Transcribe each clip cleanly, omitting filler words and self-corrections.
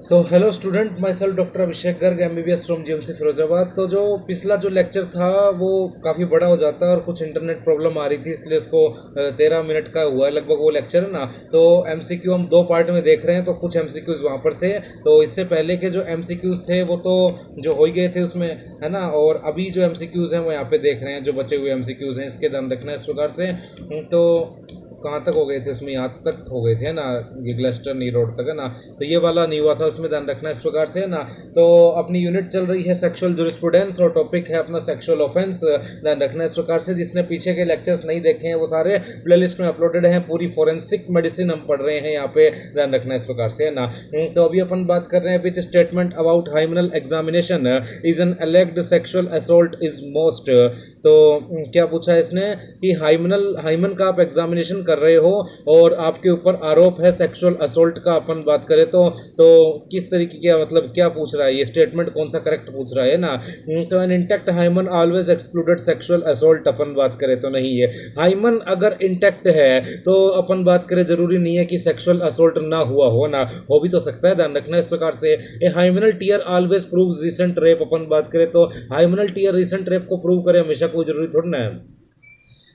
So hello student, my self doctor Abhishek Garg MBBS from GMC Firozabad. तो जो पिछला जो लेक्चर था वो काफ़ी बड़ा हो जाता है और कुछ इंटरनेट प्रॉब्लम आ रही थी, इसलिए उसको 13 मिनट का हुआ है लगभग वो लेक्चर है ना। तो MCQ हम 2 पार्ट में देख रहे हैं, तो कुछ MCQs वहाँ पर थे। तो इससे पहले के जो MCQs थे वो तो जो हो ही गए थे उसमें, है ना। और अभी जो MCQs हैं वो यहाँ पे देख रहे हैं, जो बचे हुए MCQs हैं इसके ध्यान रखना है इस प्रकार से। तो कहाँ तक हो गए थे उसमें, यहाँ तक हो गए थे ना, ये ग्लेस्टर नी रोड तक है ना। तो ये वाला नहीं हुआ था, उसमें ध्यान रखना इस प्रकार से है ना। तो अपनी यूनिट चल रही है सेक्सुअल जुरिस्प्रूडेंस और टॉपिक है अपना सेक्सुअल ऑफेंस। ध्यान रखना इस प्रकार से, जिसने पीछे के लेक्चर्स नहीं देखे हैं वो सारे प्लेलिस्ट में अपलोडेड हैं। पूरी फॉरेंसिक मेडिसिन हम पढ़ रहे हैं यहाँ पे, ध्यान रखना इस प्रकार से है ना। तो अभी अपन बात कर रहे हैं which statement about hymenal examination is an alleged sexual assault is most. तो क्या पूछा है इसने कि हाइमन का आप एग्जामिनेशन कर रहे हो और आपके ऊपर आरोप है सेक्सुअल असोल्ट का। अपन बात करें तो किस तरीके का, मतलब क्या पूछ रहा है, ये स्टेटमेंट कौन सा करेक्ट पूछ रहा है ना। तो an intact hymen always excluded sexual assault अपन बात करें तो नहीं है। हाइमन अगर इंटैक्ट है तो अपन बात करें जरूरी नहीं है कि सेक्सुअल असोल्ट ना हुआ हो ना, हो भी तो सकता है, ध्यान रखना इस प्रकार से। A hymenal tear always proves recent rape, अपन बात करें तो हाइमनल टीयर रिसेंट रेप को प्रूव करे हमेशा कोई जरूरी थोड़ा ना है।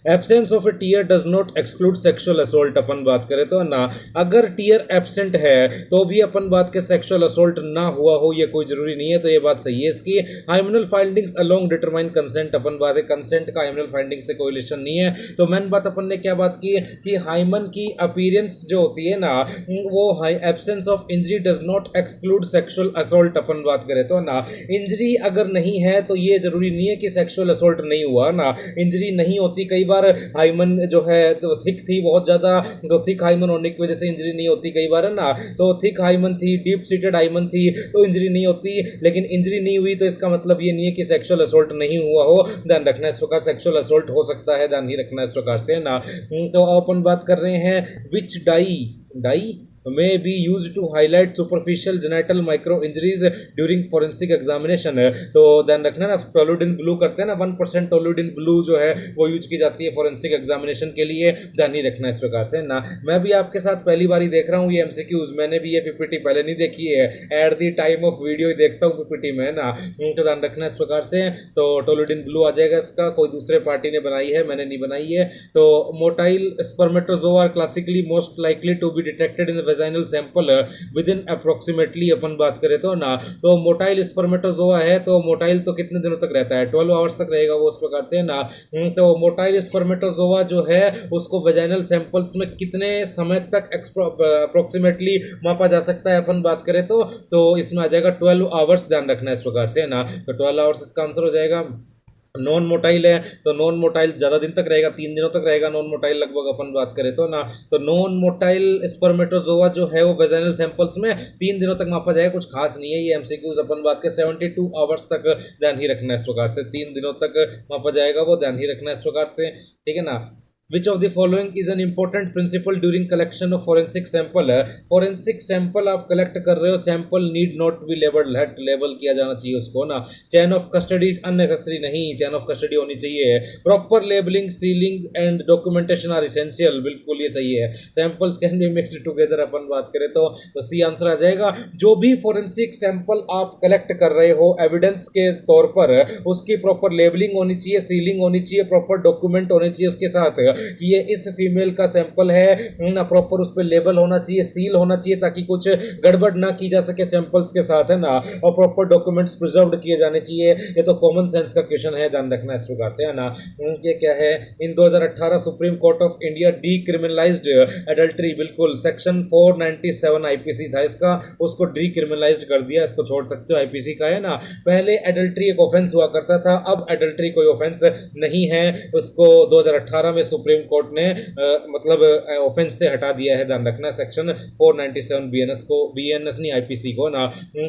Absence of a tear does not exclude sexual assault, अपन बात करें तो ना। अगर टीयर एब्सेंट है तो भी अपन बात के सेक्सुअल असोल्ट ना हुआ हो ये कोई जरूरी नहीं है, तो ये बात सही है इसकी। हाइमेनल फाइंडिंग्स अलोंग डिटरमाइन कंसेंट, अपन बात है कंसेंट का हाइमेनल फाइंडिंग से कोई रिलेशन नहीं है। तो मेन बात अपन ने क्या बात की कि हाइमन की अपीयरेंस जो होती है ना, वो absence of injury does not exclude sexual assault, अपन बात करें तो ना। इंजरी अगर नहीं है तो ये जरूरी नहीं है कि सेक्सुअल असोल्ट नहीं हुआ ना। इंजरी नहीं होती, कई बार हाइमन जो है तो थिक थी बहुत ज्यादा, तो थिक हाइमन होने की वजह से इंजरी नहीं होती कई बार है ना। तो थिक हाइमन थी, डीप सीटेड हाइमन थी तो इंजरी नहीं होती, लेकिन इंजरी नहीं हुई तो इसका मतलब ये नहीं है कि सेक्सुअल असोल्ट नहीं हुआ हो। ध्यान रखना इस प्रकार, सेक्सुअल असोल्ट हो सकता है, ध्यान ही रखना इस प्रकार से है ना। तो अपन बात कर रहे हैं विच die may be used to highlight superficial genital micro injuries during forensic examination। तो ध्यान रखना ना, टोलुडिन ब्लू करते हैं ना, 1% टोलुडिन ब्लू जो है वो यूज की जाती है फॉरेंसिक एग्जामिनेशन के लिए, ध्यान ही रखना इस प्रकार से ना। मैं भी आपके साथ पहली बार ही देख रहा हूँ ये MCQs, मैंने भी ये PPT पहले नहीं देखी है, at the time of video ही देखता हूँ PPT में ना। तो ध्यान रखना इस प्रकार से। तो टोलुडिन ब्लू आ जाएगा इसका, कोई दूसरे पार्टी ने बनाई है, मैंने नहीं बनाई है। तो motile spermatozoa are classically most likely to be detected in vaginal sample with in approximately, अपन बात करें तो ना। तो मोटाइल स्पर्मेटोजोआ है तो मोटाइल तो कितने दिनों तक रहता है, 12 आवर्स तक रहेगा वो, उस प्रकार से ना। तो मोटाइल स्पर्मेटोजोआ जो है उसको वेजाइनल सैंपल्स में कितने समय तक अप्रोक्सीमेटली मापा जा सकता है, अपन बात करें तो इसमें आ जाएगा 12 आवर्स, ध्यान रखना इस प्रकार से ना। तो 12 आवर्स इसका आंसर हो जाएगा। नॉन मोटाइल है तो नॉन मोटाइल ज्यादा दिन तक रहेगा, 3 दिनों तक रहेगा नॉन मोटाइल लगभग, अपन बात करें तो ना। तो नॉन मोटाइल स्पर्मेटोजोआ जो है वो वेजाइनल सैंपल्स में 3 दिनों तक मापा जाएगा, कुछ खास नहीं है ये MCQs, अपन बात के 72 आवर्स तक, ध्यान ही रखना इस प्रकार से, 3 दिनों तक मापा जाएगा वो, ध्यान ही रखना इस प्रकार से, ठीक है ना। Which of the following is an important principle during collection of forensic sample? Forensic sample आप कलेक्ट कर रहे हो, sample need not be labelled, label किया जाना चाहिए उसको ना। चैन ऑफ कस्टडी अननेसेसरी नहीं, चैन ऑफ कस्टडी होनी चाहिए। Proper labelling, sealing and documentation are essential, बिल्कुल ये सही है। Samples can be mixed together, अपन बात करें तो सी आंसर आ जाएगा। जो भी फोरेंसिक सैंपल आप कलेक्ट कर रहे हो एविडेंस के तौर पर, उसकी प्रॉपर लेबलिंग होनी चाहिए, सीलिंग होनी चाहिए, प्रॉपर डॉक्यूमेंट होने चाहिए उसके साथ कि ये इस फीमेल का सैंपल है ना, प्रॉपर उस पर लेबल होना चाहिए, सील होना चाहिए, ताकि कुछ गड़बड़ ना की जा सके सैंपल्स के साथ है ना। और प्रॉपर डॉक्यूमेंट्स प्रिजर्व्ड किए जाने चाहिए, ये तो कॉमन सेंस का क्वेश्चन है, ध्यान रखना इस प्रकार से है ना। ये क्या है, in 2018 supreme court of India decriminalised adultery, बिल्कुल सेक्शन 497 IPC था इसका, उसको डीक्रिमिनलाइज्ड कर दिया, इसको छोड़ सकते हो, IPC का है ना। पहले एडल्ट्री एक ऑफेंस हुआ करता था, अब एडल्ट्री कोई ऑफेंस नहीं है, उसको 2018 में सुप्रीम कोर्ट ने मतलब ऑफेंस से हटा दिया है, ध्यान रखना। सेक्शन 497 BNS को, BNS नहीं IPC को ना,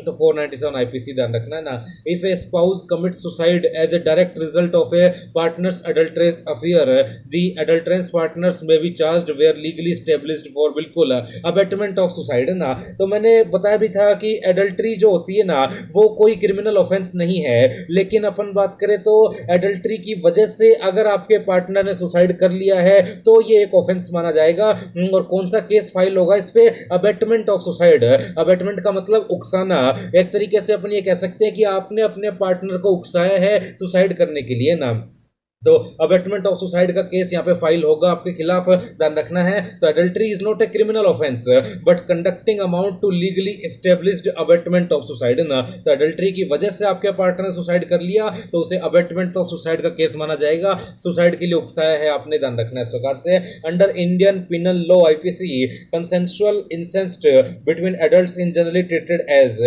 तो 497 IPC ध्यान रखना ना। If a spouse commit suicide as a direct result of a partner's adulterous affair, the adulterous partner's may be charged where legally established for, बिल्कुल अबेटमेंट ऑफ सुसाइड ना। तो मैंने बताया भी था कि एडल्ट्री जो होती है ना वो कोई क्रिमिनल ऑफेंस नहीं है, लेकिन अपन बात करें तो एडल्ट्री की वजह से अगर आपके पार्टनर ने सुसाइड कर लिया लिया है तो ये एक ऑफेंस माना जाएगा। और कौन सा केस फाइल होगा इस पे? Abetment of suicide. अबेटमेंट का मतलब उकसाना। एक तरीके से अपन ये कह सकते हैं कि आपने अपने पार्टनर को उकसाया है सुसाइड करने के लिए ना, तो अबेटमेंट ऑफ सुसाइड का केस यहाँ पे फाइल होगा आपके खिलाफ, ध्यान रखना है। तो adultery is not a criminal offence but conducting amount to legally established abetment of suicide ना, तो एडल्ट्री की वजह से आपके पार्टनर ने सुसाइड कर लिया तो उसे अबेटमेंट ऑफ सुसाइड का केस माना जाएगा। सुसाइड के लिए उकसाया है आपने, ध्यान रखना है इस प्रकार से। Under Indian penal law IPC consensual incest between adults in generally treated as,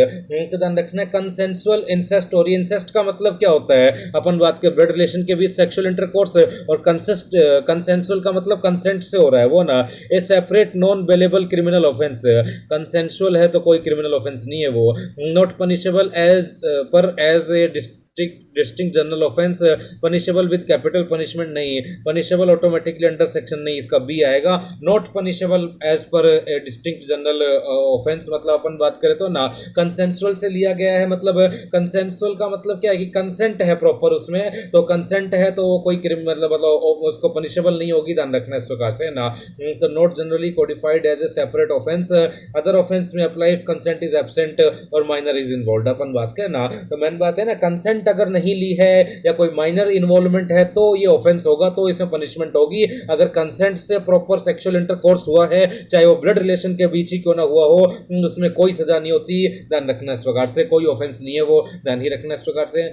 तो ध्यान रखना है कंसेंसुअल इंसेस्ट। और इंसेस्ट का मतलब क्या होता है? अपन बात करें ब्लड रिलेशन के बीच सेक्सुअल इंटरकोर्स, और कंसेंसुअल का मतलब कंसेंट से हो रहा है वो ना, a separate non bailable criminal offence. Consensual है तो कोई क्रिमिनल ऑफेंस नहीं है वो। Not punishable as per as a distinct general offence, punishable with capital punishment नहीं, पनिशेबल ऑटोमेटिकली अंडर सेक्शन नहीं, इसका बी आएगा। Not punishable as per distinct general offence, मतलब अपन बात करें तो ना कंसेंसुअल से लिया गया है, मतलब कंसेंसुअल का मतलब क्या है कि कंसेंट है प्रॉपर उसमें, तो कंसेंट है तो कोई मतलब उसको पनिशेबल नहीं होगी, ध्यान रखना इस प्रकार से ना। तो not generally codified as a separate offence, other offence may apply if consent is absent और माइनर इज इन्वॉल्व। अपन बात करें ना तो मेन बात है ना, कंसेंट अगर नहीं ली है या कोई माइनर इन्वॉल्वमेंट है तो ये ऑफेंस होगा, तो इसमें पनिशमेंट होगी। अगर कंसेंट से प्रॉपर सेक्सुअल इंटरकोर्स हुआ है, चाहे वो ब्लड रिलेशन के बीच ही क्यों ना हुआ हो, उसमें कोई सजा नहीं होती, ध्यान रखना इस प्रकार से। कोई ऑफेंस नहीं है वो, ध्यान ही रखना इस प्रकार से।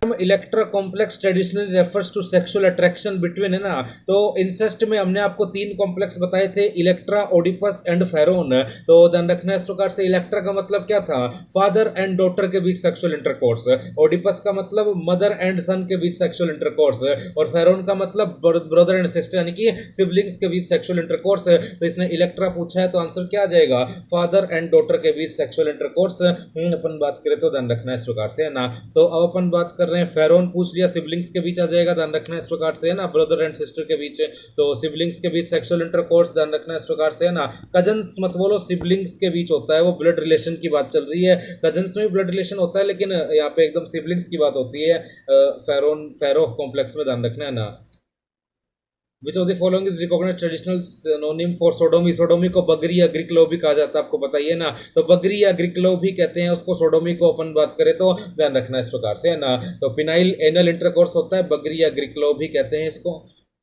Electra complex traditionally refers to sexual attraction between, है ना, तो इंसेस्ट में हमने आपको 3 कॉम्प्लेक्स बताए थे, इलेक्ट्रा, ओडिपस एंड फेरोन। तो ध्यान रखना इस प्रकार से, इलेक्ट्रा का मतलब क्या था? फादर एंड डॉटर के बीच सेक्सुअल इंटरकोर्स। ओडिपस का मतलब मदर एंड सन के बीच सेक्सुअल इंटरकोर्स। और फेरोन का मतलब ब्रदर एंड सिस्टर यानी कि सिबलिंग्स के बीच सेक्सुअल इंटरकोर्स। तो इसने इलेक्ट्रा पूछा है तो आंसर क्या आ जाएगा? फादर एंड डॉटर के बीच सेक्सुअल इंटरकोर्स। अपन बात करें तो ध्यान रखना इस प्रकार से, है ना। तो अब अपन बात कर रहे हैं, फेरोन पूछ लिया, सिबलिंग्स के बीच आ जाएगा, ध्यान रखना इस प्रकार से, है ना, ब्रदर एंड सिस्टर के बीच, तो सिबलिंग्स के बीच सेक्सुअल इंटरकोर्स, ध्यान रखना इस प्रकार से, है ना। कजन्स मत बोलो, सिबलिंग्स के बीच होता है, वो ब्लड रिलेशन की बात चल रही है। कजन्स में भी ब्लड रिलेशन होता है लेकिन यहाँ पे एकदम सिबलिंग्स की बात होती है फेरो कॉम्प्लेक्स में, ध्यान रखना है ना। Which of the following is recognised traditional synonym for sodomy? Sodomy को बगरी या ग्रीक लव भी कहा जाता है, आपको बताइए ना, तो बगरी या ग्रीक लव भी कहते हैं उसको, सोडोमी को अपन बात करें तो ध्यान रखना इस प्रकार से, है ना। तो पिनाइल एनल इंटरकोर्स होता है, बगरी या ग्रीक लव भी कहते हैं इसको।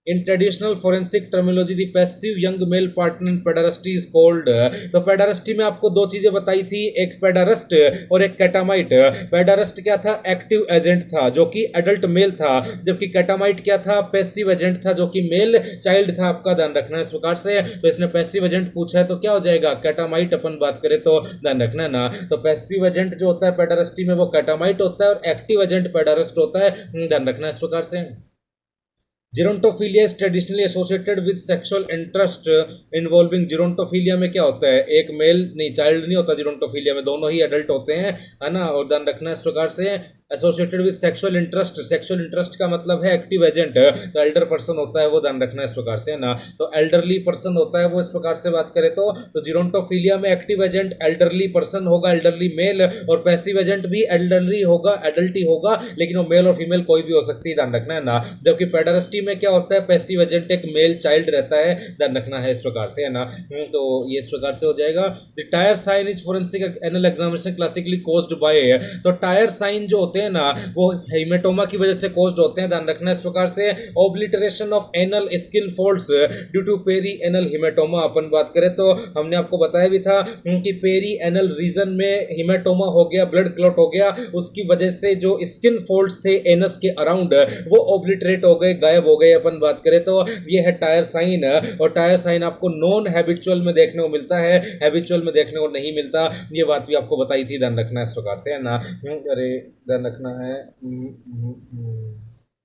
In traditional forensic terminology the passive young male partner in pederasty is called, तो पेडारस्टी में आपको 2 चीजें बताई थी, एक पेडारस्ट और एक कैटामाइट। पेडारस्ट क्या था? एक्टिव एजेंट था जो कि एडल्ट मेल था, जबकि कैटामाइट क्या था? पैसिव एजेंट था जो कि मेल चाइल्ड था, आपका ध्यान रखना इस प्रकार से। तो इसने पैसिव एजेंट पूछा है तो क्या हो जाएगा? कैटामाइट। अपन बात करें तो ध्यान रखना है ना, तो पैसिव एजेंट जो होता है पेडारस्टी में वो कैटामाइट होता है और एक्टिव एजेंट पेडारस्ट होता है, ध्यान रखना इस प्रकार से। Gerontophilia is traditionally associated with sexual interest involving, gerontophilia में क्या होता है? एक मेल नहीं, चाइल्ड नहीं होता जिरोंटोफिलिया में, दोनों ही एडल्ट होते हैं, है ना। और ध्यान रखना इस प्रकार से, associated with sexual interest, sexual interest का मतलब है एक्टिव एजेंट, तो एल्डर पर्सन होता है वो, ध्यान रखना इस प्रकार से, है ना। तो एल्डरली पर्सन होता है वो, इस प्रकार से बात करें तो जिरोंटोफिलिया में एक्टिव एजेंट एल्डरली पर्सन होगा, एल्डरली मेल, और पैसिव एजेंट भी एल्डरली होगा, एडल्ट ही होगा, लेकिन वो मेल और फीमेल कोई भी हो सकती है, ध्यान रखना है ना। जबकि पेडरस्टी में क्या होता है? पैसिव एजेंट एक मेल चाइल्ड रहता है, ध्यान रखना है इस प्रकार से, है ना। तो ये इस प्रकार से हो जाएगा। The tyre sign is forensic anal examination classically caused by, तो टायर साइन जो होते हैं ना वो हेमेटोमा की वजह से कोज्ड होते हैं, ध्यान रखना इस प्रकार से। Obliteration of anal skin folds due to perianal haematoma, अपन बात करें तो हमने आपको बताया भी था कि पेरी एनल रीजन में हेमेटोमा हो गया, ब्लड क्लॉट हो गया, उसकी वजह से जो स्किन फोल्ड्स थे एनस के अराउंड वो ऑब्लिटरेट हो गए, गायब हो गए, अपन बात करें तो ये है टायर साइन। और टायर साइन आपको नॉन हैबिचुअल में देखने को मिलता है, हैबिचुअल में देखने को नहीं मिलता, ये बात भी आपको बताई थी, ध्यान रखना इस प्रकार से, है ना। अरे ध्यान रखना है।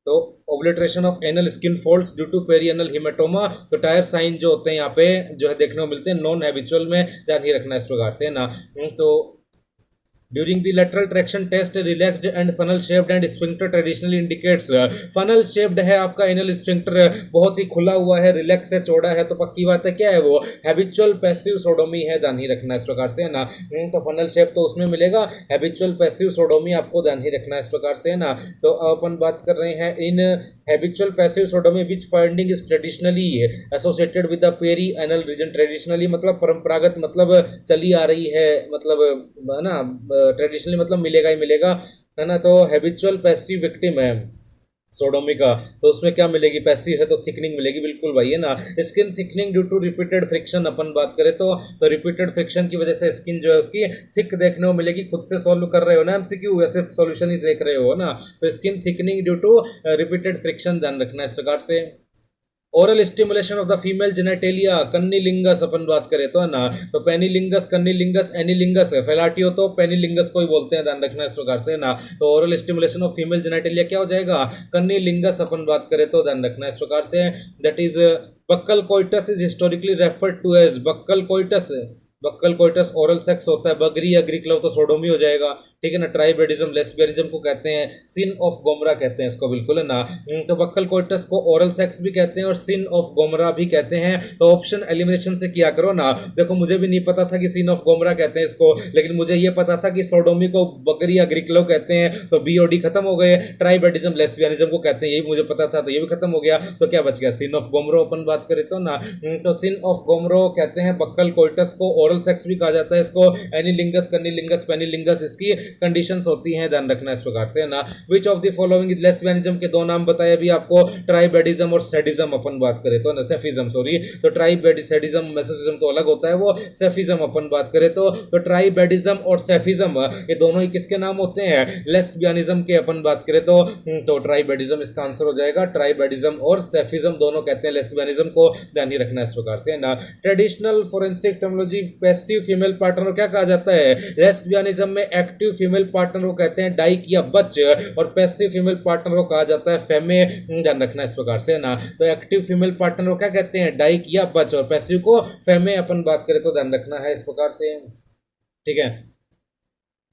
तो obliteration of anal skin folds due to perianal haematoma, तो टायर साइन जो होते हैं यहाँ पे जो है देखने को मिलते हैं नॉन हैबिचुअल में, ध्यान ही रखना इस प्रकार से, ना। तो during the lateral traction test relaxed and funnel shaped and sphincter traditionally indicates. Funnel shaped है आपका एनल स्फिंक्टर, बहुत ही खुला हुआ है, रिलैक्स है, चौड़ा है, तो पक्की बात है क्या है वो हैबिचुअल पैसिव सोडोमी है, ध्यान ही रखना इस प्रकार से है ना। तो फनल शेप तो उसमें मिलेगा, हैबिचुअल पैसिव सोडोमी आपको ध्यान ही रखना इस प्रकार से है ना। तो अपन बात कर रहे हैं in habitual passive sodomy which finding is traditionally associated with the perianal region. Traditionally मतलब परंपरागत, मतलब चली आ रही है, मतलब है ना, ट्रेडिशनली मतलब मिलेगा ही मिलेगा है ना। तो हैबिचुअल पैसिव विक्टिम है सोडोमी का, तो उसमें क्या मिलेगी, पैसिव है तो थिकनिंग मिलेगी, बिल्कुल भाई है ना। Skin thickening due to repeated friction अपन बात करें तो रिपीटेड फ्रिक्शन की वजह से स्किन जो है उसकी थिक देखने को मिलेगी। खुद से सॉल्व कर रहे हो ना एमसीक्यू, वैसे सॉल्यूशन ही देख रहे हो ना, तो skin thickening due to repeated friction ध्यान रखना इस प्रकार से। Oral stimulation of the female genitalia cunnilingus अपन बात करें तो है ना, तो पेनिलिंगस, कन्नीलिंगस, एनीलिंगस है, फेलाटियो तो पेनिलिंगस को ही बोलते हैं, ध्यान रखना इस प्रकार से ना। तो oral stimulation of female genitalia क्या हो जाएगा, कन्नीलिंगस अपन बात करें तो ध्यान रखना इस प्रकार से। That is buccal coitus is historically referred to as buccal coitus. Buccal coitus oral sex होता है, बगरी अग्रिक्लव तो सोडोमी हो जाएगा, ठीक है ना। ट्राइबेडिज्म लेस्बियनिज्म को कहते हैं, सिन ऑफ गोमरा कहते हैं इसको, बिल्कुल है ना। तो बक्कल कोइटस को ओरल सेक्स भी कहते हैं और सिन ऑफ गोमरा भी कहते हैं। तो ऑप्शन एलिमिनेशन से किया करो ना। देखो मुझे भी नहीं पता था कि सिन ऑफ गोमरा कहते हैं इसको, लेकिन मुझे ये पता था कि सोडोमी को बगरी अग्रिक्लव कहते हैं, तो बी और डी खत्म हो गए। ट्राइबेडिज्म लेस्बियनिज्म को कहते हैं, ये मुझे पता था, तो ये भी खत्म हो गया। तो क्या बच गया, सिन ऑफ गोमरो अपन बात करें तो ना। तो सिन ऑफ गोमरो कहते हैं बक्कल कोइटस को, ओरल सेक्स भी कहा जाता है इसको, एनीलिंगस, कन्नीलिंगस, पेनिलिंगस इसकी कंडीशंस होती हैं, ध्यान रखना इस प्रकार से ना। Which of the following is lesbianism के दो नाम बताए अभी आपको, ट्राइबेडिज्म और सैडिज्म अपन बात करें तो ना, सेफिज्म सॉरी। तो ट्राइबेडिज्म मेसोसिज्म तो अलग होता है, वो सेफिज्म अपन बात करें तो ट्राइबेडिज्म और सेफिज्म ये दोनों ही किसके नाम होते हैं, लेस्बियनिज्म के अपन बात करें तो ट्राइबेडिज्म इसका आंसर हो जाएगा। ट्राइबेडिज्म और सेफिज्म दोनों कहते हैं लेस्बियनिज्म को, ध्यान ही रखना इस प्रकार से ना। Traditional forensic terminology passive female partner को क्या कहा जाता है, लेस्बियनिज्म में एक्टिव फीमेल पार्टनर को कहते हैं डाइक या बच, और पैसिव फीमेल पार्टनर को कहा जाता है फेमे, ध्यान रखना इस प्रकार से ना। तो एक्टिव फीमेल पार्टनर को क्या कहते हैं, डाइक या बच, और पैसिव को फेमे अपन बात करें तो ध्यान रखना है इस प्रकार से, ठीक है।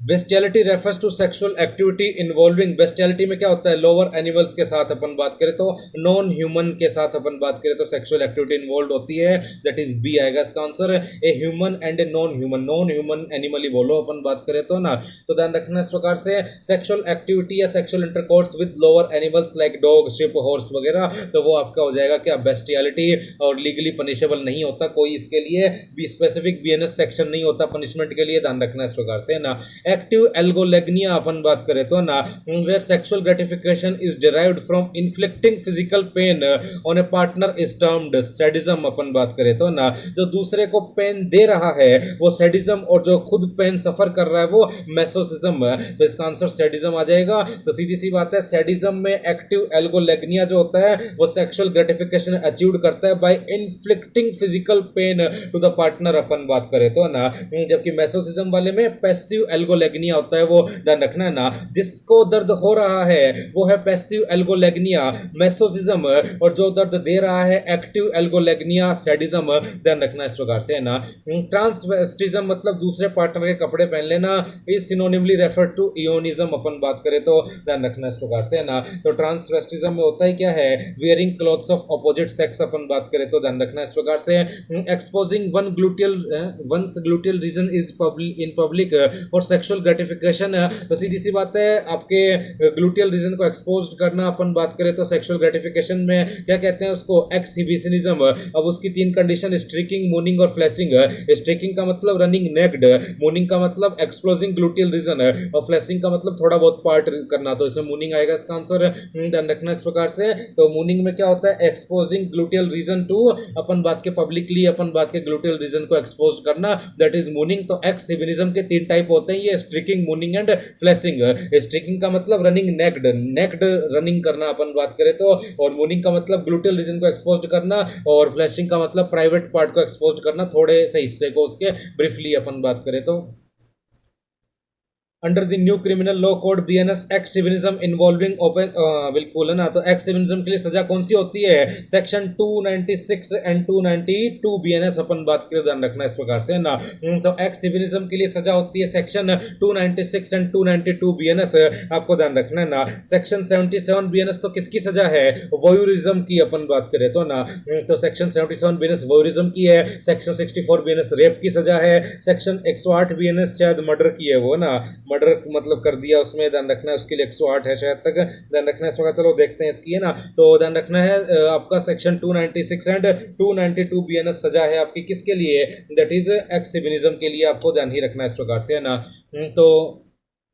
Bestiality refers to sexual activity involving, bestiality में क्या होता है, लोअर एनिमल्स के साथ अपन बात करें तो, नॉन ह्यूमन के साथ अपन बात करें तो सेक्सुअल एक्टिविटी इन्वॉल्व होती है, दैट इज बी आएगा इसका answer. A human and a non human, non human animal ही बोलो अपन बात करें तो ना। तो ध्यान रखना इस प्रकार से, सेक्सुअल एक्टिविटी या sexual intercourse with lower animals like dog, ship, horse वगैरह, तो वो आपका हो जाएगा क्या, बेस्टियलिटी, और लीगली पनिशेबल नहीं होता कोई, इसके लिए भी स्पेसिफिक बीएनएस सेक्शन नहीं होता पनिशमेंट के लिए, ध्यान रखना इस प्रकार से ना। एक्टिव एल्गोलेग्निया अपन बात करें तो ना, where sexual gratification is derived from inflicting physical pain on a partner is termed sadism अपन बात करें तो ना। जो दूसरे को पेन दे रहा है वो सैडिज्म, और जो खुद पेन सफर कर रहा है वो मैसोसिज्म है, तो इसका आंसर सैडिज्म आ जाएगा। तो सीधी सी बात है, सैडिज्म में एक्टिव एल्गोलेग्निया जो होता है वो सेक्सुअल ग्रेटिफिकेशन अचीव करता है by inflicting physical pain to the partner अपन बात करें तो ना, जबकि मैसोसिज्म वाले में पैसिव एल्गोलेग्निया होता है, वो ध्यान रखना है ना। जिसको दर्द हो रहा है वो है पैसिव एल्गोलेग्निया मैसोसिज्म, और जो दर्द दे रहा है एक्टिव एल्गोलेग्निया सैडिज्म, ध्यान रखना इस प्रकार से है ना। ट्रांसवेस्टिज्म मतलब दूसरे पार्टनर के कपड़े पहन लेना, इज सिनोनिमली रेफर टू इयोनिज्म अपन बात करें तो, ध्यान रखना इस प्रकार से है ना। तो ट्रांसवेस्टिज्म में होता है क्या है, wearing clothes of opposite sex अपन बात करें तो, ध्यान रखना इस प्रकार से। Exposing one gluteal region is in public for sexual gratification, तो सीधी सी बात है आपके ग्लूटियल रीजन को एक्सपोज करना अपन बात करें तो सेक्सुअल ग्रेटिफिकेशन में क्या कहते हैं उसको, एक्सहिबिशनिज्म। अब उसकी तीन कंडीशन, स्ट्रीकिंग, मूनिंग और फ्लैशिंग। स्ट्रीकिंग का मतलब रनिंग नेक्ड, मूनिंग का मतलब एक्सप्लोजिंग ग्लूटियल रीजन, और फ्लैशिंग का मतलब थोड़ा बहुत पार्ट करना, तो इसमें मूनिंग आएगा इसका आंसर, ध्यान रखना इस प्रकार से। तो मूनिंग में क्या होता है, एक्सपोजिंग ग्लूटियल रीजन टू, अपन बात के पब्लिकली अपन बात के ग्लूटियल रीजन को एक्सपोज करना, दैट इज मूनिंग। तो एक्सहिबिशनिज्म के तीन टाइप होते हैं ये, स्ट्रीकिंग, मूनिंग एंड फ्लैशिंग। स्ट्रीकिंग का मतलब रनिंग नेक्ड, नेक्ड रनिंग करना अपन बात करें तो, और मूनिंग का मतलब ग्लूटियल रीजन को एक्सपोज करना, और फ्लैशिंग का मतलब प्राइवेट पार्ट को एक्सपोज करना, थोड़े से हिस्से को उसके ब्रीफली अपन बात करें तो। Under the new criminal law code BNS एक्सिविज्म इन्वॉल्विंग ओपन, बिल्कुल है ना। तो एक्सिविज्म के लिए सजा कौन सी होती है? सेक्शन 296 एंड 292 बीएनएस अपन बात करें, ध्यान रखना इस प्रकार से ना। तो एक्सिविज्म के लिए सजा होती है सेक्शन 296 एंड 292 बीएनएस, आपको ध्यान रखना है ना। सेक्शन 77 बीएनएस तो किसकी सजा है? वोयूरिज्म की अपन बात करें तो ना। तो सेक्शन 77 बीएनएस वोयूरिज्म की है। सेक्शन 64 बीएनएस रेप की सजा है। सेक्शन 108 बीएनएस शायद मर्डर की है वो ना, मर्डर मतलब कर दिया उसमें, ध्यान रखना है, उसके लिए 108 है शायद तक, ध्यान रखना है इस वक्त। चलो देखते हैं इसकी है ना। तो ध्यान रखना है आपका सेक्शन 296 एंड 292 बीएनएस सजा है आपकी किसके लिए? दैट इज एक्सिविज्म के लिए, आपको ध्यान ही रखना है इस प्रकार से है ना। तो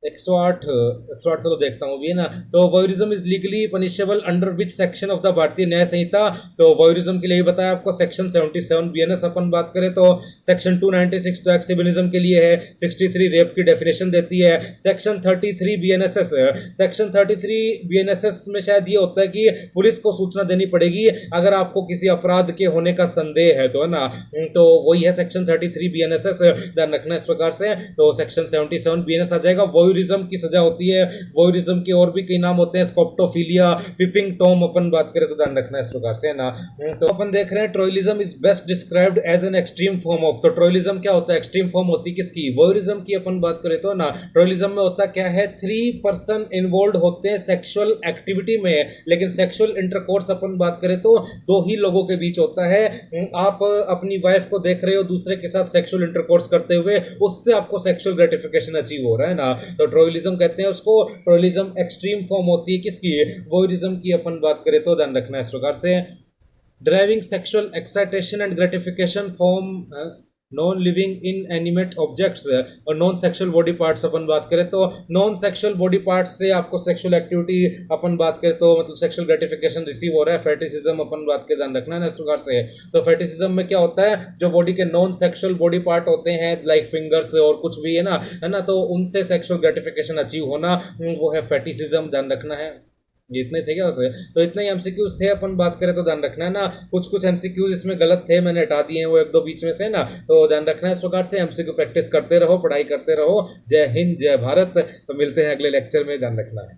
108 108 चलो देखता हूँ भी है ना। तो voyeurism is legally punishable under which section of the Bharatiya Nyaya संहिता? तो वोयूरिज्म के लिए बताया आपको सेक्शन 77 बीएनएस अपन बात करें तो सेक्शन 296 तो एक्सिविज्म के लिए है। 63 रेप की डेफिनेशन देती है। सेक्शन 33 बीएनएसएस, सेक्शन 33 बीएनएसएस में शायद ये होता है कि पुलिस को सूचना देनी पड़ेगी अगर आपको किसी अपराध के होने का संदेह है तो है ना। तो वही है सेक्शन 33 बीएनएसएस, ध्यान रखना इस प्रकार से। तो सेक्शन 77 बीएनएस आ जाएगा। वोयूरिज्म की सजा होती है। वोयूरिज्म के और भी कई नाम होते हैं, स्कोप्टोफिलिया, पिपिंग टॉम अपन बात करें तो ध्यान रखना इस प्रकार से ना। तो अपन देख रहे हैं troilism is best described as an extreme form of, तो ट्रोयलिज्म क्या होता है? एक्सट्रीम फॉर्म होती है किसकी? वोयूरिज्म की अपन बात करें तो ना। ट्रोयलिज्म में होता क्या है? 3 पर्सन इन्वॉल्व होते हैं सेक्सुअल एक्टिविटी में, लेकिन सेक्सुअल इंटरकोर्स अपन बात करें तो 2 ही लोगों के बीच होता है। आप अपनी वाइफ को देख रहे हो दूसरे के साथ सेक्सुअल इंटरकोर्स करते हुए, उससे आपको सेक्सुअल ग्रेटिफिकेशन अचीव हो रहा है ना। तो ट्रोयलिज्म कहते हैं उसको। ट्रोयलिज्म एक्सट्रीम फॉर्म होती है किसकी? वोयूरिज्म की अपन बात करें तो ध्यान रखना इस प्रकार से। Driving sexual excitation and gratification form non living in animate objects और नॉन सेक्सुअल बॉडी पार्ट्स अपन बात करें तो नॉन सेक्सुअल बॉडी पार्ट्स से आपको सेक्सुअल एक्टिविटी अपन बात करें तो मतलब सेक्सुअल ग्रेटिफिकेशन रिसीव हो रहा है। फेटिसिज्म अपन बात के ध्यान रखना है ना इस प्रकार से। तो फेटिसिज्म में क्या होता है? जो बॉडी के नॉन सेक्सुअल बॉडी पार्ट होते हैं लाइक फिंगर्स और कुछ भी है ना, तो उनसे सेक्सुअल ग्रेटिफिकेशन अचीव होना वो है फेटिसिज्म, ध्यान रखना है। ये इतने थे क्या वैसे? तो इतने ही एमसीक्यूज थे अपन बात करें तो ध्यान रखना है ना। कुछ कुछ एमसीक्यूज इसमें गलत थे, मैंने हटा दिए हैं वो 1-2 बीच में से ना। तो ध्यान रखना है इस प्रकार से। एमसीक्यू प्रैक्टिस करते रहो, पढ़ाई करते रहो। जय हिंद, जय भारत। तो मिलते हैं अगले लेक्चर में, ध्यान रखना है।